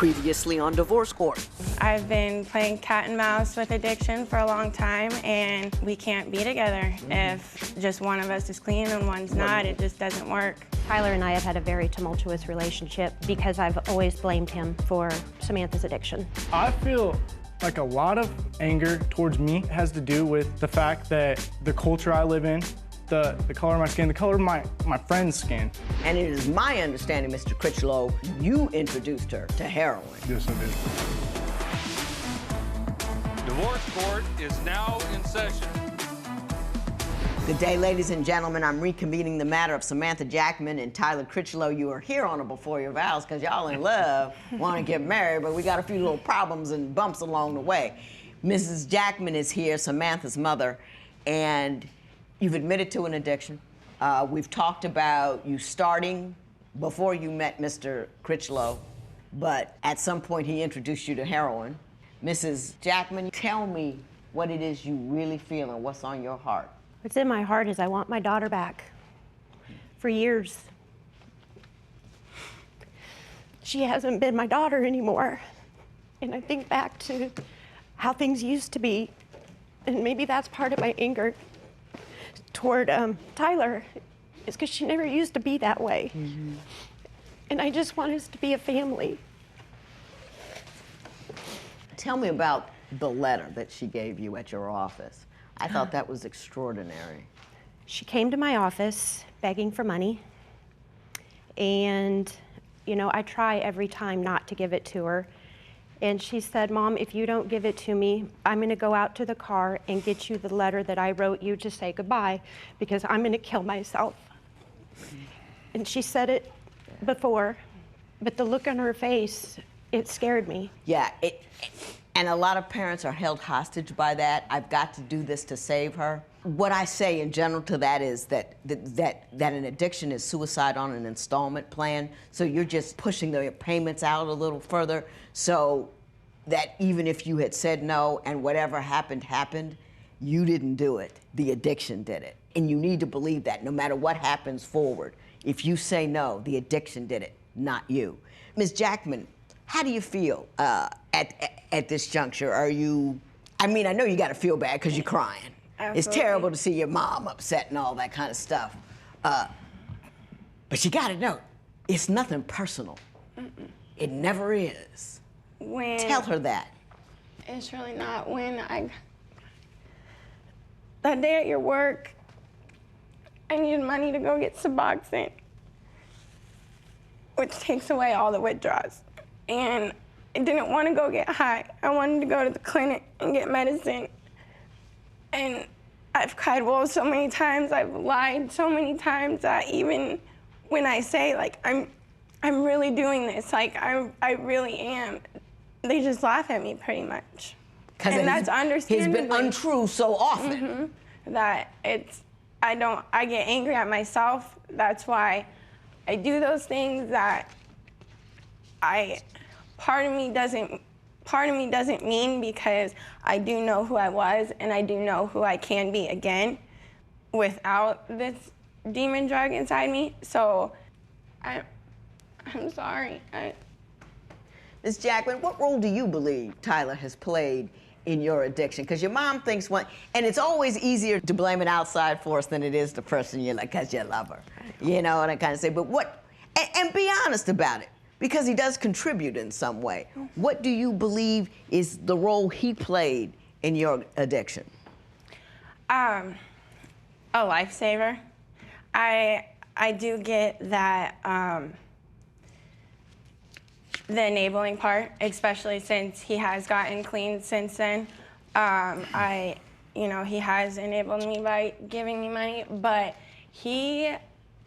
Previously on Divorce Court. I've been playing cat and mouse with addiction for a long time, and we can't be together. If just one of us is clean and one's not, it just doesn't work. Tyler and I have had a very tumultuous relationship because I've always blamed him for Samantha's addiction. I feel like a lot of anger towards me has to do with the fact that the culture I live in, the color of my skin, the color of my friend's skin. And it is my understanding, Mr. Critchlow, you introduced her to heroin. Yes, I did. Divorce Court is now in session. Good day, ladies and gentlemen. I'm reconvening the matter of Samantha Jackman and Tyler Critchlow. You are here on or before your vows because y'all in love, want to get married, but we got a few little problems and bumps along the way. Mrs. Jackman is here, Samantha's mother, and you've admitted to an addiction. We've talked about you starting before you met Mr. Critchlow, but at some point he introduced you to heroin. Mrs. Jackman, tell me what it is you really feel and what's on your heart. What's in my heart is I want my daughter back. For years, she hasn't been my daughter anymore. And I think back to how things used to be, and maybe that's part of my anger toward Tyler, is because she never used to be that way. Mm-hmm. And I just want us to be a family. Tell me about the letter that she gave you at your office. I thought that was extraordinary. She came to my office begging for money. And, you know, I try every time not to give it to her. And she said, Mom, if you don't give it to me, I'm gonna go out to the car and get you the letter that I wrote you to say goodbye, because I'm gonna kill myself. And she said it before, but the look on her face, it scared me. Yeah, and a lot of parents are held hostage by that. I've got to do this to save her. What I say in general to that is that an addiction is suicide on an installment plan. So you're just pushing the payments out a little further, so that even if you had said no and whatever happened, you didn't do it. The addiction did it. And you need to believe that no matter what happens forward, if you say no, the addiction did it, not you. Ms. Jackman, how do you feel at this juncture? Are you, I mean, I know you gotta feel bad because you're crying. Absolutely. It's terrible to see your mom upset and all that kind of stuff. But you gotta know, it's nothing personal. Mm-mm. It never is. Tell her that. It's really not. That day at your work, I needed money to go get Suboxone, which takes away all the withdrawals. And I didn't want to go get high. I wanted to go to the clinic and get medicine. And I've cried wolf so many times, I've lied so many times that even when I say, like, I'm really doing this, like, I really am, they just laugh at me pretty much. And that's understandable. He's been untrue so often. Mm-hmm. That I get angry at myself. That's why I do those things that part of me doesn't mean, because I do know who I was and I do know who I can be again without this demon drug inside me. So I'm sorry. Ms. Jackman, what role do you believe Tyler has played in your addiction? Because your mom thinks one, and it's always easier to blame an outside force than it is the person you're like, because you love her. You know what I kind of say? But and be honest about it, because he does contribute in some way. What do you believe is the role he played in your addiction? A lifesaver. I do get that, the enabling part, especially since he has gotten clean since then. He has enabled me by giving me money, but he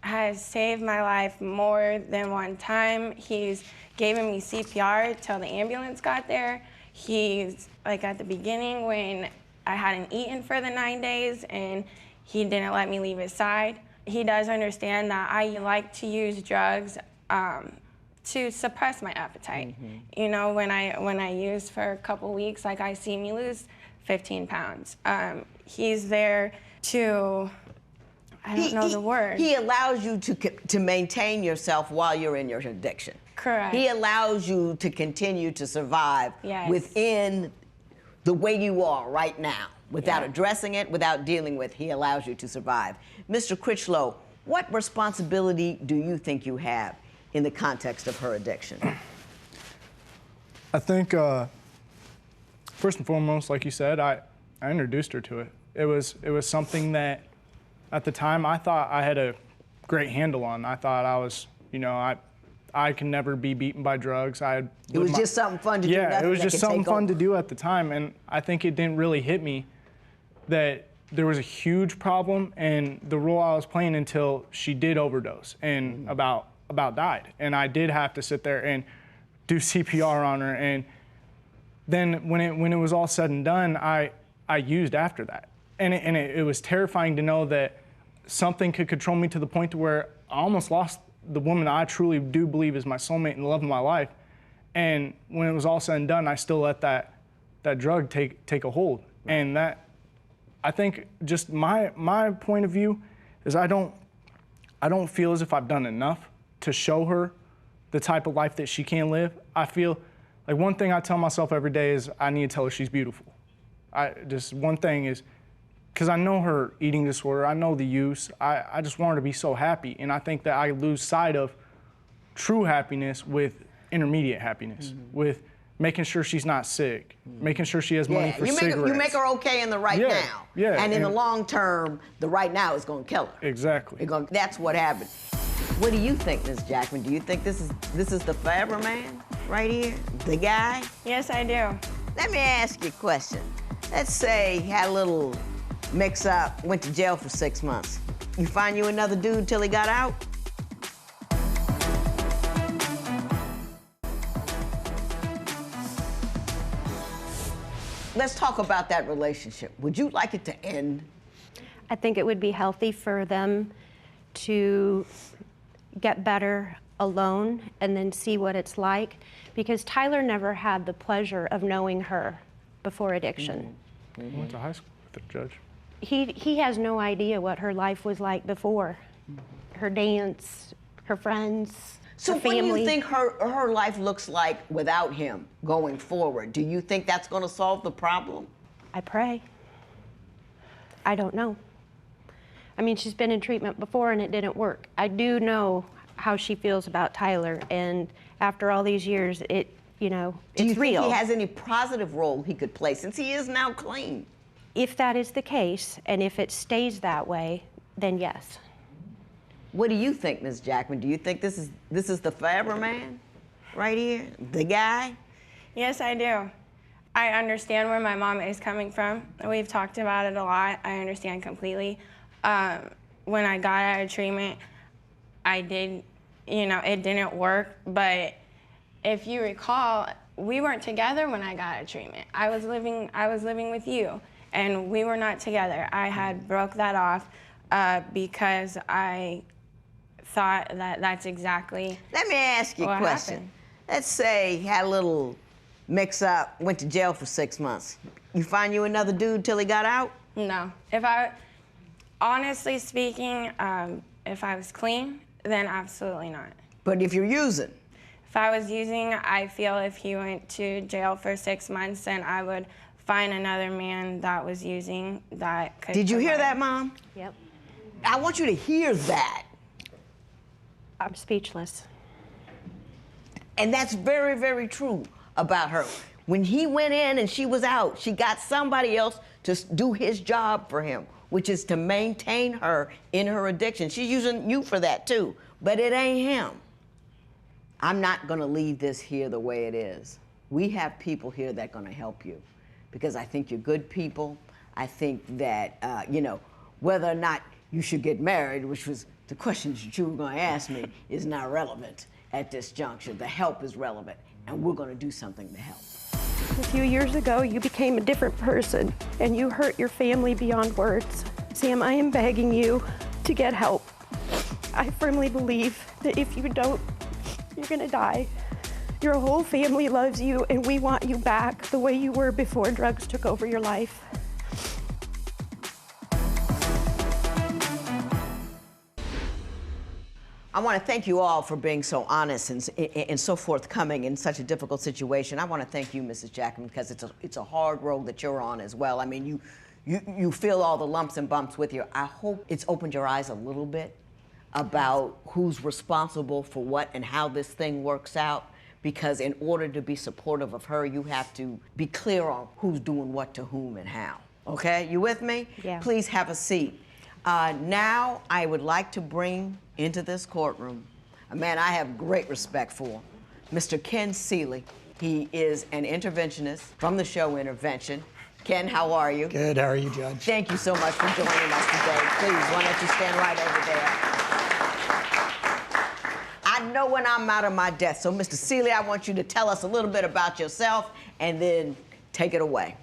has saved my life more than one time. He's given me CPR till the ambulance got there. He's, like, at the beginning when I hadn't eaten for the 9 days and he didn't let me leave his side. He does understand that I like to use drugs to suppress my appetite. Mm-hmm. You know, when I use for a couple weeks, like, I see me lose 15 pounds. He's there to, I don't know the word. He allows you to maintain yourself while you're in your addiction. Correct. He allows you to continue to survive Yes. within the way you are right now, without Yeah. addressing it, without dealing with. He allows you to survive. Mr. Critchlow, what responsibility do you think you have in the context of her addiction? I think, first and foremost, like you said, I introduced her to it. It was something that, at the time, I thought I had a great handle on. I thought I was, I can never be beaten by drugs. It was just something fun to do. Yeah, nothing it was that just could something take fun over. to do at the time, and I think it didn't really hit me that there was a huge problem and the role I was playing until she did overdose and about died. And I did have to sit there and do CPR on her, and then when it was all said and done, I used after that. And it was terrifying to know that something could control me to the point to where I almost lost the woman I truly do believe is my soulmate and the love of my life. And when it was all said and done, I still let that drug take a hold. And that, I think, just my point of view is I don't feel as if I've done enough to show her the type of life that she can live. I feel like one thing I tell myself every day is I need to tell her she's beautiful. One thing is, because I know her eating disorder, I know the use, I just want her to be so happy. And I think that I lose sight of true happiness with intermediate happiness, with making sure she's not sick, making sure she has money for cigarettes. You make her okay in the right Yeah, now. yeah, And in the and- long term, the right now is going to kill her. Exactly. That's what happened. What do you think, Ms. Jackman? Do you think this is the forever man right here? The guy? Yes, I do. Let me ask you a question. Let's say he had a little mix-up, went to jail for 6 months. You find you another dude till he got out? Let's talk about that relationship. Would you like it to end? I think it would be healthy for them to get better alone and then see what it's like, because Tyler never had the pleasure of knowing her before addiction. I went to high school with the judge. He has no idea what her life was like before. Her dance, her friends, So her what do family. you think her life looks like without him going forward? Do you think that's going to solve the problem? I pray. I don't know. I mean, she's been in treatment before and it didn't work. I do know how she feels about Tyler, and after all these years, Do you it's real. think he has any positive role he could play since he is now clean? If that is the case, and if it stays that way, then yes. What do you think, Ms. Jackman? Do you think this is the forever man right here? The guy? Yes, I do. I understand where my mom is coming from. We've talked about it a lot. I understand completely. When I got out of treatment, I did, it didn't work. But if you recall, we weren't together when I got out of treatment. I was living with you, and we were not together. I had broke that off because I thought that that's exactly. Let me ask you a what question. happened. Let's say he had a little mix-up, went to jail for 6 months. You find you another dude till he got out? No. Honestly speaking, if I was clean, then absolutely not. But if you're using, If I was using, I feel if he went to jail for 6 months, then I would find another man that was using that could. did you hear provide. that, Mom? Yep. I want you to hear that. I'm speechless. And that's very, very true about her. When he went in and she was out, she got somebody else to do his job for him, which is to maintain her in her addiction. She's using you for that too, but it ain't him. I'm not gonna leave this here the way it is. We have people here that are gonna help you because I think you're good people. I think that, whether or not you should get married, which was the questions that you were gonna ask me, is not relevant at this juncture. The help is relevant, and we're gonna do something to help. A few years ago, you became a different person, and you hurt your family beyond words. Sam, I am begging you to get help. I firmly believe that if you don't, you're gonna die. Your whole family loves you, and we want you back the way you were before drugs took over your life. I want to thank you all for being so honest and so forthcoming in such a difficult situation. I want to thank you, Mrs. Jackman, because it's a hard road that you're on as well. I mean, you feel all the lumps and bumps with you. I hope it's opened your eyes a little bit about who's responsible for what and how this thing works out, because in order to be supportive of her, you have to be clear on who's doing what to whom and how. Okay, you with me? Yeah. Please have a seat. Now I would like to bring into this courtroom a man I have great respect for, Mr. Ken Seeley. He is an interventionist from the show Intervention. Ken, how are you? Good, how are you, Judge? Thank you so much for joining us today. Please, why don't you stand right over there? I know when I'm out of my depth, so Mr. Seeley, I want you to tell us a little bit about yourself and then take it away.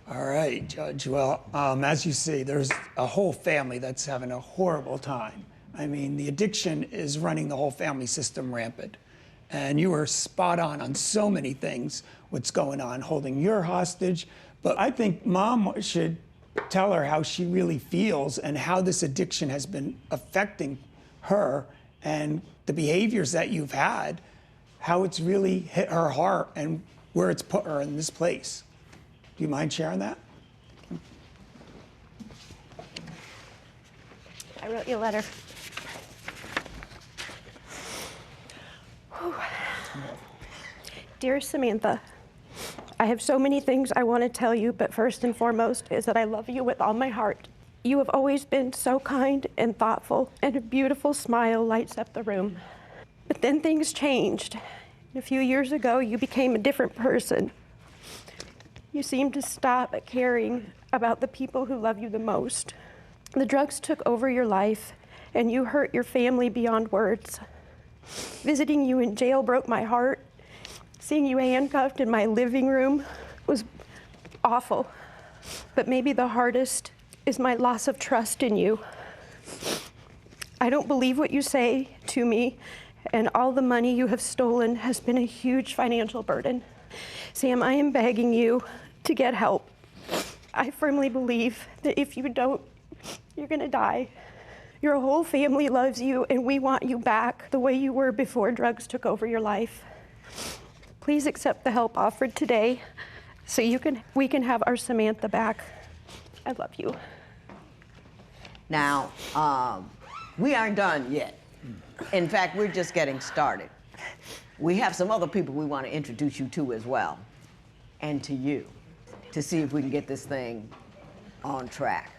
All right, Judge. Well, as you see, there's a whole family that's having a horrible time. I mean, the addiction is running the whole family system rampant. And you were spot on so many things, what's going on, holding your hostage. But I think Mom should tell her how she really feels and how this addiction has been affecting her and the behaviors that you've had, how it's really hit her heart and where it's put her in this place. Do you mind sharing that? I wrote you a letter. Whew. Dear Samantha, I have so many things I want to tell you, but first and foremost is that I love you with all my heart. You have always been so kind and thoughtful, and a beautiful smile lights up the room. But then things changed. A few years ago, you became a different person. You seemed to stop caring about the people who love you the most. The drugs took over your life, and you hurt your family beyond words. Visiting you in jail broke my heart. Seeing you handcuffed in my living room was awful. But maybe the hardest is my loss of trust in you. I don't believe what you say to me, and all the money you have stolen has been a huge financial burden. Sam, I am begging you to get help. I firmly believe that if you don't, you're gonna die. Your whole family loves you, and we want you back the way you were before drugs took over your life. Please accept the help offered today so we can have our Samantha back. I love you. Now, we aren't done yet. In fact, we're just getting started. We have some other people we want to introduce you to as well, and to you, to see if we can get this thing on track.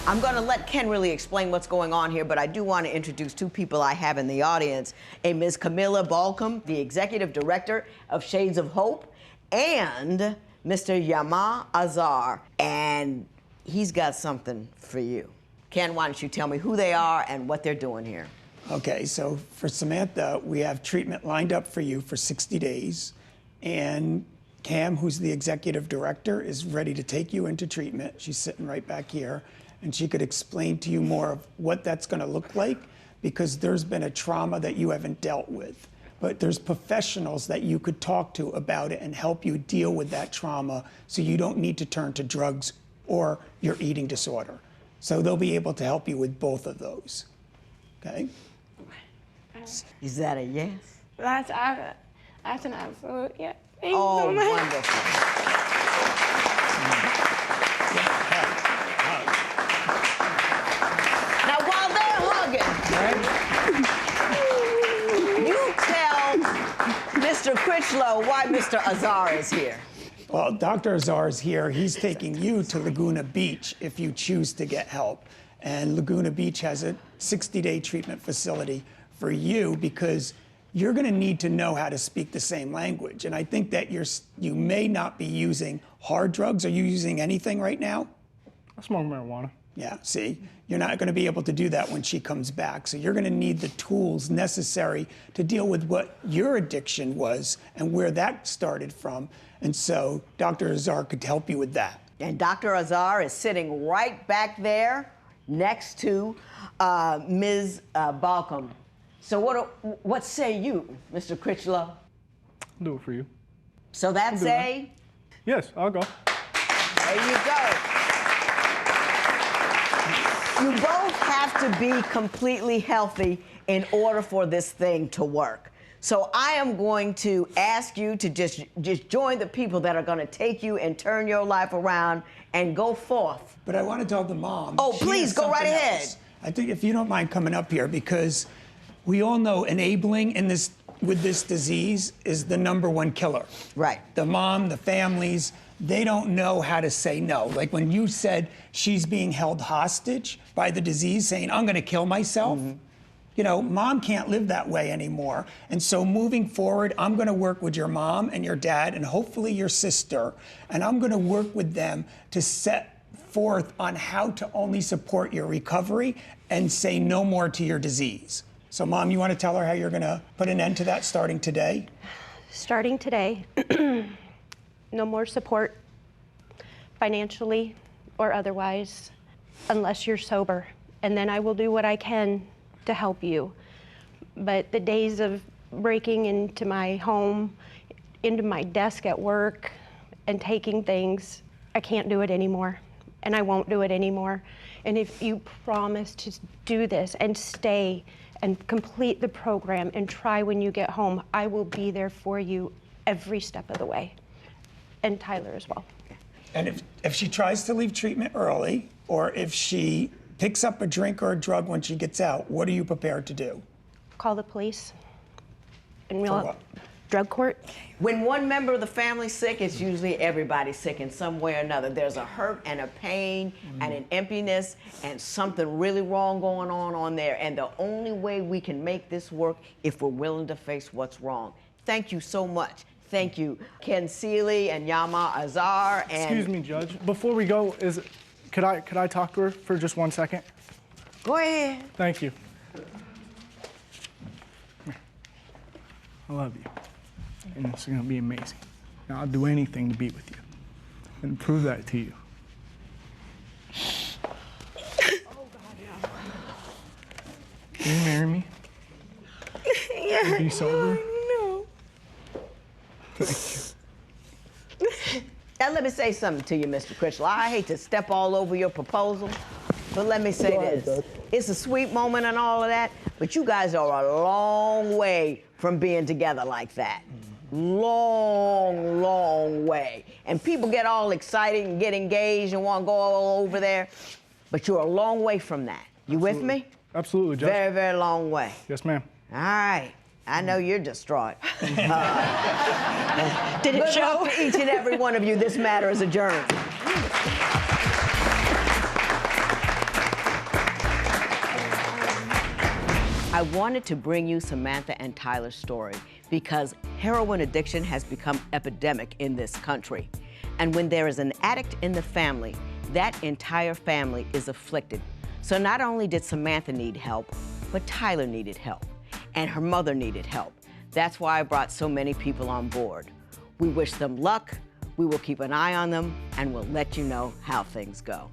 I'm going to let Ken really explain what's going on here, but I do want to introduce two people I have in the audience, a Ms. Camilla Balcom, the Executive Director of Shades of Hope, and Mr. Yama Azar, and he's got something for you. Ken, why don't you tell me who they are and what they're doing here? Okay, so for Samantha, we have treatment lined up for you for 60 days, and Cam, who's the Executive Director, is ready to take you into treatment. She's sitting right back here. And she could explain to you more of what that's going to look like, because there's been a trauma that you haven't dealt with. But there's professionals that you could talk to about it and help you deal with that trauma so you don't need to turn to drugs or your eating disorder. So they'll be able to help you with both of those. Okay? Is that a yes? That's an absolute yes. Thank you Oh, so much. wonderful. Now, while they're hugging, you tell Mr. Critchlow why Mr. Azar is here. Well, Dr. Azar is here. He's taking you to Laguna Beach if you choose to get help. And Laguna Beach has a 60-day treatment facility for you because you're going to need to know how to speak the same language. And I think that you may not be using hard drugs. Are you using anything right now? I smoke marijuana. Yeah, see, you're not going to be able to do that when she comes back. So you're going to need the tools necessary to deal with what your addiction was and where that started from. And so Dr. Azar could help you with that. And Dr. Azar is sitting right back there next to Ms. Balcom. So what say you, Mr. Critchlow? I'll do it for you. So that's a... Yes, I'll go. There you go. You both have to be completely healthy in order for this thing to work. So I am going to ask you to just join the people that are going to take you and turn your life around and go forth. But I want to tell the mom. Oh, she please, has go right something ahead. else. I think if you don't mind coming up here, because we all know enabling in this with this disease is the #1 killer. Right. The mom, the families, they don't know how to say no. Like when you said she's being held hostage by the disease, saying, I'm going to kill myself. You know, mom can't live that way anymore. And so moving forward, I'm going to work with your mom and your dad and hopefully your sister. And I'm going to work with them to set forth on how to only support your recovery and say no more to your disease. So, Mom, you want to tell her how you're going to put an end to that starting today? Starting today, no more support, financially or otherwise, unless you're sober. And then I will do what I can to help you. But the days of breaking into my home, into my desk at work, and taking things, I can't do it anymore. And I won't do it anymore. And if you promise to do this and stay and complete the program and try when you get home, I will be there for you every step of the way. And Tyler as well. And if she tries to leave treatment early, or if she picks up a drink or a drug when she gets out, what are you prepared to do? Call the police. And For we'll what? drug court. When one member of the family's sick, it's usually everybody sick in some way or another. There's a hurt and a pain and an emptiness and something really wrong going on there. And the only way we can make this work if we're willing to face what's wrong. Thank you so much. Thank you, Ken Seeley and Yama Azar. And Excuse me, Judge. Before we go, could I talk to her for just 1 second? Go ahead. Thank you. I love you. And it's going to be amazing. And I'll do anything to be with you and prove that to you. Oh, God, no. Can you marry me? Yeah. Be sober? No. Thank you. Now let me say something to you, Mr. Critchlow. I hate to step all over your proposal, but let me say this. It's a sweet moment and all of that, but you guys are a long way from being together like that. Long, long way. And people get all excited and get engaged and want to go all over there, but you're a long way from that. You with me? Absolutely, Judge. Very, very long way. Yes, ma'am. All right. I know you're distraught. Did it Good show? luck to each and every one of you. This matter is adjourned. I wanted to bring you Samantha and Tyler's story because heroin addiction has become epidemic in this country. And when there is an addict in the family, that entire family is afflicted. So not only did Samantha need help, but Tyler needed help. And her mother needed help. That's why I brought so many people on board. We wish them luck, we will keep an eye on them, and we'll let you know how things go.